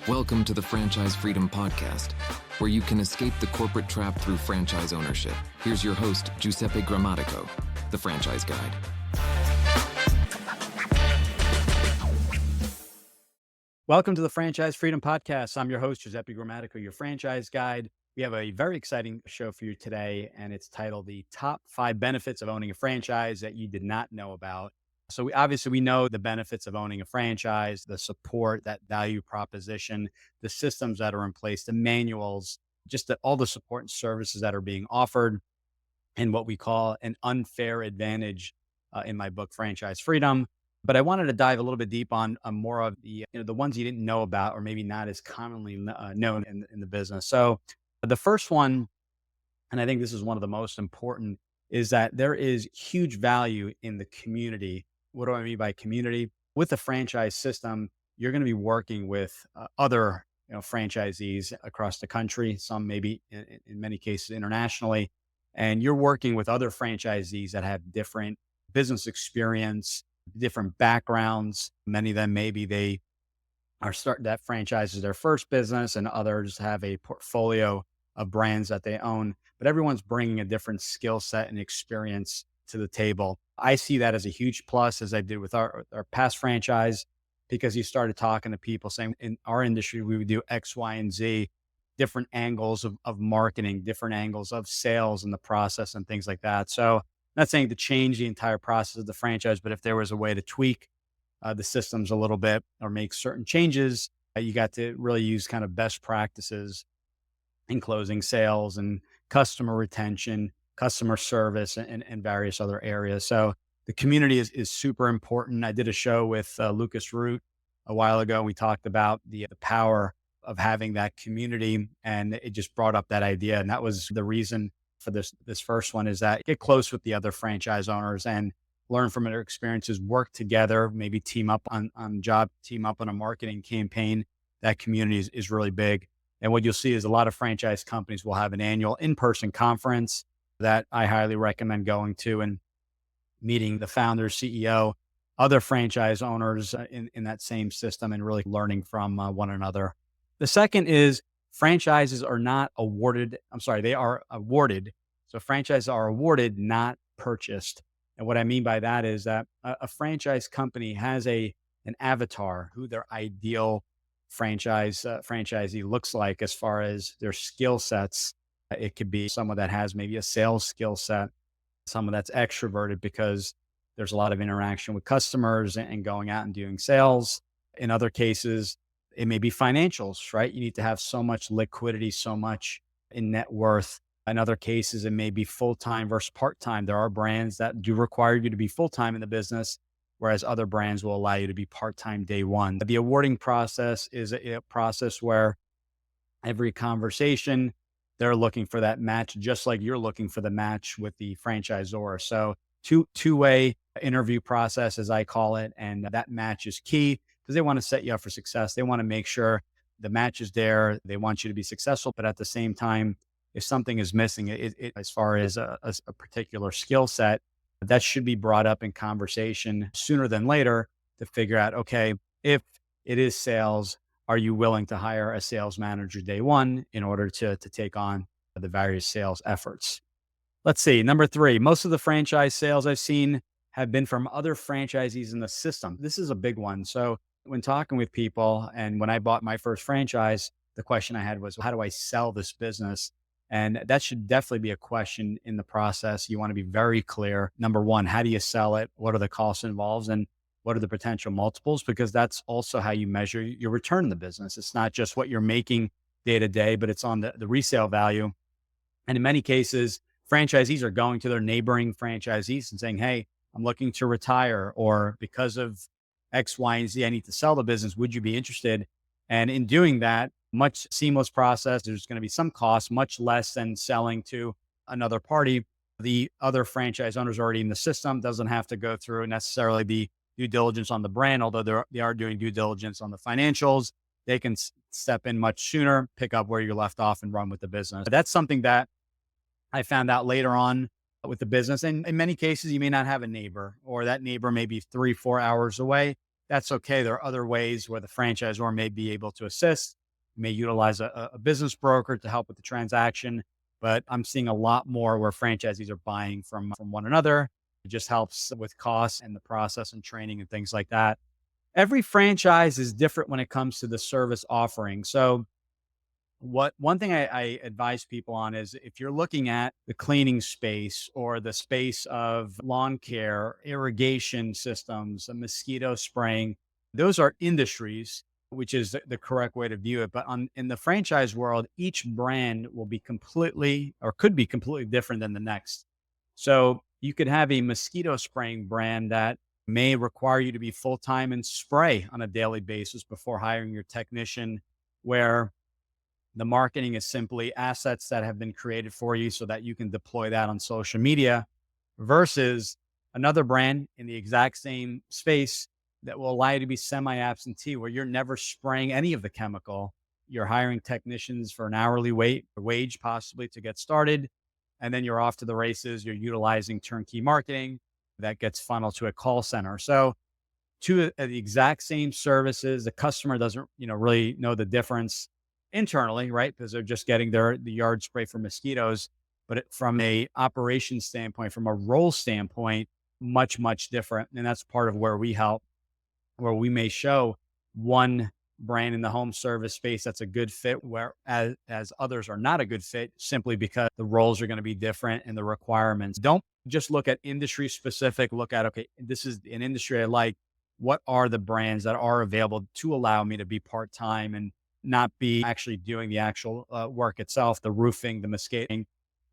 Welcome to the Franchise Freedom Podcast, where you can escape the corporate trap through franchise ownership. Here's your host, Giuseppe Grammatico, the franchise guide. Welcome to the Franchise Freedom Podcast. I'm your host, Giuseppe Grammatico, your franchise guide. We have a very exciting show for you today, and it's titled The Top 5 Benefits of Owning a Franchise That You Did Not Know About. So we know the benefits of owning a franchise, the support, that value proposition, the systems that are in place, the manuals, all the support and services that are being offered, and what we call an unfair advantage in my book, Franchise Freedom. But I wanted to dive a little bit deep on more of the ones you didn't know about or maybe not as commonly known in the business. So the first one, and I think this is one of the most important, is that there is huge value in the community. What do I mean by community? With the franchise system, you're going to be working with other franchisees across the country, some maybe in many cases internationally, and you're working with other franchisees that have different business experience, different backgrounds. Many of them maybe they are starting that franchise is their first business, and others have a portfolio of brands that they own, but everyone's bringing a different skill set and experience to the table. I see that as a huge plus, as I did with our past franchise, because you started talking to people saying in our industry, we would do X, Y, and Z, different angles of marketing, different angles of sales in the process and things like that. So not saying to change the entire process of the franchise, but if there was a way to tweak the systems a little bit or make certain changes, you got to really use kind of best practices in closing sales and customer retention, customer service, and various other areas. So the community is super important. I did a show with Lucas Root a while ago. We talked about the power of having that community, and it just brought up that idea. And that was the reason for this first one, is that get close with the other franchise owners and learn from their experiences, work together, maybe team up on a marketing campaign. That community is really big. And what you'll see is a lot of franchise companies will have an annual in-person conference that I highly recommend going to and meeting the founder, CEO, other franchise owners in that same system, and really learning from one another. The second is franchises are not awarded. They are awarded. So franchises are awarded, not purchased. And what I mean by that is that a franchise company has an avatar, who their ideal franchisee looks like as far as their skill sets. It could be someone that has maybe a sales skill set, someone that's extroverted because there's a lot of interaction with customers and going out and doing sales. In other cases, it may be financials, right? You need to have so much liquidity, so much in net worth. In other cases, it may be full-time versus part-time. There are brands that do require you to be full-time in the business, whereas other brands will allow you to be part-time day one. The awarding process is a process where every conversation, they're looking for that match, just like you're looking for the match with the franchisor. So two-way interview process, as I call it, and that match is key because they want to set you up for success. They want to make sure the match is there. They want you to be successful, but at the same time, if something is missing, as far as a particular skill set, that should be brought up in conversation sooner than later to figure out, okay, if it is sales, are you willing to hire a sales manager day one in order to take on the various sales efforts? Let's see. Number 3, most of the franchise sales I've seen have been from other franchisees in the system. This is a big one. So when talking with people, and when I bought my first franchise, the question I had was, how do I sell this business? And that should definitely be a question in the process. You want to be very clear. Number 1, how do you sell it? What are the costs involved? And what are the potential multiples? Because that's also how you measure your return in the business. It's not just what you're making day to day, but it's on the resale value. And in many cases, franchisees are going to their neighboring franchisees and saying, hey, I'm looking to retire, or because of X, Y, and Z, I need to sell the business. Would you be interested? And in doing that, much seamless process. There's going to be some cost, much less than selling to another party. The other franchise owners already in the system doesn't have to go through necessarily the due diligence on the brand, although they are doing due diligence on the financials. They can step in much sooner, pick up where you left off, and run with the business. But that's something that I found out later on with the business. And in many cases, you may not have a neighbor, or that neighbor may be 3-4 hours away. that's okay. There are other ways where the franchisor may be able to assist, may utilize a business broker to help with the transaction. But I'm seeing a lot more where franchisees are buying from one another. It just helps with costs and the process and training and things like that. Every franchise is different when it comes to the service offering. So what one thing I advise people on is if you're looking at the cleaning space or the space of lawn care, irrigation systems, mosquito spraying, those are industries, which is the correct way to view it. But in the franchise world, each brand will be completely or could be completely different than the next. So you could have a mosquito spraying brand that may require you to be full time and spray on a daily basis before hiring your technician, where the marketing is simply assets that have been created for you so that you can deploy that on social media versus another brand in the exact same space that will allow you to be semi absentee, where you're never spraying any of the chemical. You're hiring technicians for an hourly wage, possibly to get started. And then you're off to the races. You're utilizing turnkey marketing that gets funneled to a call center. So, two of the exact same services. The customer doesn't, really know the difference internally, right? Because they're just getting the yard spray for mosquitoes. But from a operation standpoint, from a role standpoint, much different. And that's part of where we help, where we may show one brand in the home service space that's a good fit, where as others are not a good fit, simply because the roles are going to be different and the requirements. Don't just look at industry specific. Look at, okay, this is an industry I like. What are the brands that are available to allow me to be part-time and not be actually doing the actual work itself, the roofing, the mosquitoing,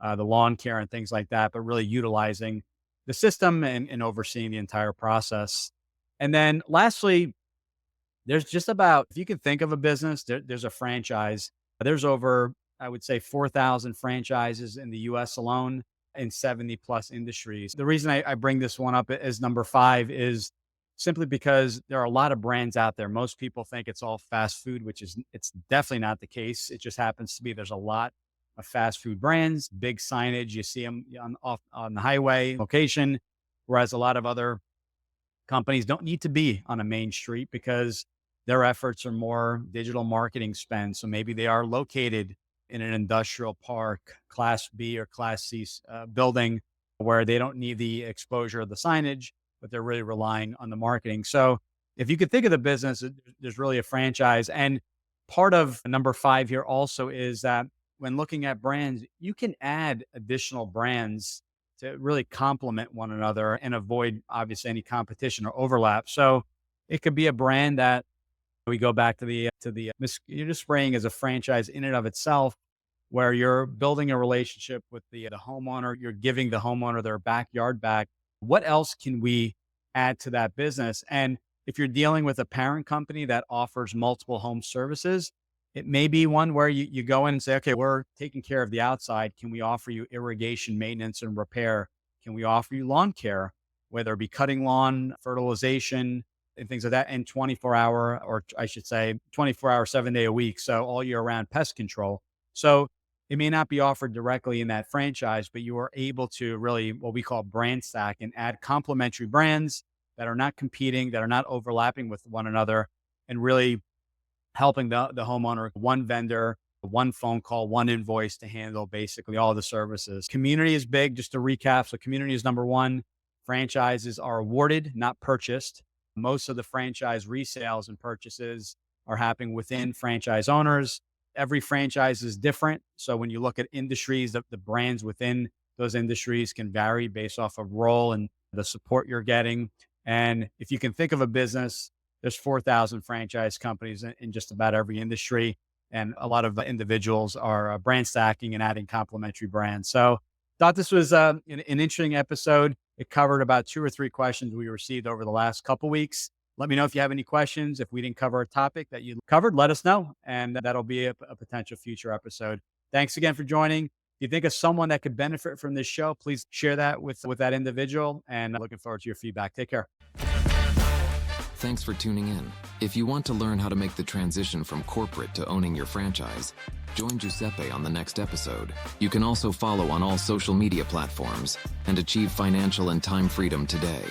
the lawn care and things like that, but really utilizing the system and overseeing the entire process. And then lastly, there's just about, if you can think of a business, there's a franchise. There's over, I would say, 4,000 franchises in the US alone in 70 plus industries. The reason I bring this one up as number 5 is simply because there are a lot of brands out there. Most people think it's all fast food, it's definitely not the case. It just happens to be there's a lot of fast food brands, big signage. You see them on the highway location, whereas a lot of other companies don't need to be on a main street because their efforts are more digital marketing spend. So maybe they are located in an industrial park, class B or class C building, where they don't need the exposure of the signage, but they're really relying on the marketing. So if you could think of the business, there's really a franchise. And part of number 5 here also is that when looking at brands, you can add additional brands to really complement one another and avoid obviously any competition or overlap. So it could be a brand that we go back to the mosquito spraying as a franchise in and of itself, where you're building a relationship with the homeowner, you're giving the homeowner their backyard back. What else can we add to that business? And if you're dealing with a parent company that offers multiple home services, it may be one where you go in and say, okay, we're taking care of the outside. Can we offer you irrigation, maintenance, and repair? Can we offer you lawn care, whether it be cutting lawn, fertilization, and things like that, and 24-hour, or I should say 24-hour, 7-day a week. So all year round pest control. So it may not be offered directly in that franchise, but you are able to really what we call brand stack and add complementary brands that are not competing, that are not overlapping with one another, and really helping the homeowner, one vendor, one phone call, one invoice to handle basically all the services. Community is big, just to recap. So community is number 1. Franchises are awarded, not purchased. Most of the franchise resales and purchases are happening within franchise owners. Every franchise is different. So when you look at industries, the brands within those industries can vary based off of role and the support you're getting. And if you can think of a business, there's 4,000 franchise companies in just about every industry. And a lot of individuals are brand stacking and adding complementary brands. So thought this was an interesting episode. It covered about 2 or 3 questions we received over the last couple weeks. Let me know if you have any questions. If we didn't cover a topic that you covered, let us know. And that'll be a potential future episode. Thanks again for joining. If you think of someone that could benefit from this show, please share that with that individual. And I'm looking forward to your feedback. Take care. Thanks for tuning in. If you want to learn how to make the transition from corporate to owning your franchise, join Giuseppe on the next episode. You can also follow on all social media platforms and achieve financial and time freedom today.